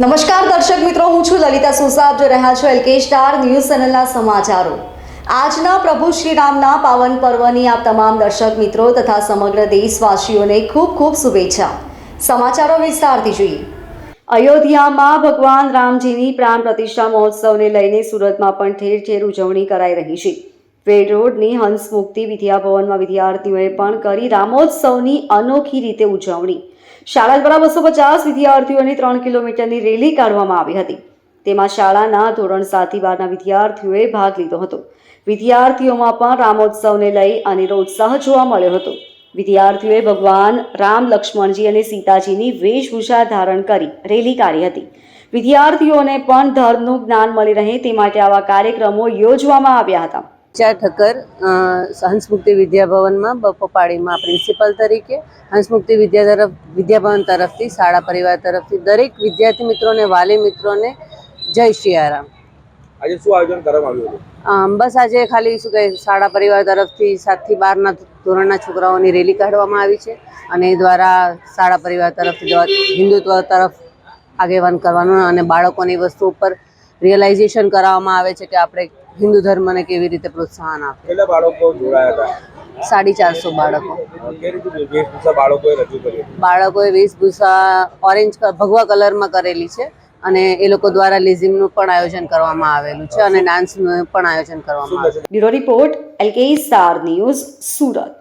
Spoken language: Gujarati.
નમસ્કાર દર્શક મિત્રો, હું છું લલિતા સોસા. આપ જોઈ રહ્યા છો એલકે સ્ટાર ન્યૂઝ ચેનલના સમાચારો. આજના પ્રભુ શ્રી રામના પાવન પર્વની આપ તમામ દર્શક મિત્રો તથા સમગ્ર દેશવાસીઓને ખૂબ ખૂબ શુભેચ્છા. સમાચારો વિસ્તારથી જોઈએ. અયોધ્યામાં ભગવાન રામજીની પ્રાણ પ્રતિષ્ઠા મહોત્સવને લઈને સુરતમાં પણ ઠેર ઠેર ઉજવણી કરાઈ રહી છે. વેડ રોડની હંસમુક્તિ વિદ્યાભવનમાં વિદ્યાર્થીઓએ પણ કરી રામોત્સવની અનોખી રીતે ઉજવણી. શાળા દ્વારા 250 વિદ્યાર્થીઓને 3 કિલોમીટરની રેલી કાઢવામાં આવી હતી. તેમાં શાળાના ધોરણ 7 થી 12ના વિદ્યાર્થીઓએ ભાગ લીધો હતો. વિદ્યાર્થીઓમાં પણ રામોત્સવને લઈ અનેરો ઉત્સાહ જોવા મળ્યો હતો. વિદ્યાર્થીઓએ ભગવાન રામ, લક્ષ્મણજી અને સીતાજીની વેશભૂષા ધારણ કરી રેલી કાઢી હતી. વિદ્યાર્થીઓને પણ ધર્મનું જ્ઞાન મળી રહે તે માટે આવા કાર્યક્રમો યોજવામાં આવ્યા હતા. ઠક્કર હંસમુક્તિ વિદ્યાભવનમાં બપોપાડીમાં પ્રિન્સિપલ તરીકે હંસમુક્તિ વિદ્યાભવન તરફથી શાળા પરિવાર તરફથી દરેક વિદ્યાર્થી મિત્રોને, વાલી મિત્રોને જય સિયારામ. આજે શું આયોજન કરવામાં આવ્યું હતું? બસ આજે ખાલી શું કહે શાળા પરિવાર તરફથી 7 થી 12ના ધોરણના છોકરાઓની રેલી કાઢવામાં આવી છે અને એ દ્વારા શાળા પરિવાર તરફથી હિન્દુત્વ તરફ આગેવાન કરવાનું અને બાળકોની વસ્તુ ઉપર રિયલાઇઝેશન કરાવવામાં આવે છે કે આપણે હિન્દુ ધર્મને કેવી રીતે પ્રોત્સાહન આપે. કેટલા બાળકો જોડાયા હતા? 450 બાળકો. કેવી રીતે વેશભૂષા બાળકોએ રજૂ કરી હતી? બાળકોએ વેશભૂષા ઓરેન્જ ભગવા કલરમાં કરેલી છે અને એ લોકો દ્વારા લેઝિમનું પણ આયોજન કરવામાં આવેલું છે અને ડાન્સનું પણ આયોજન કરવામાં આવેલું છે. Bureau report, LK star news, Surat.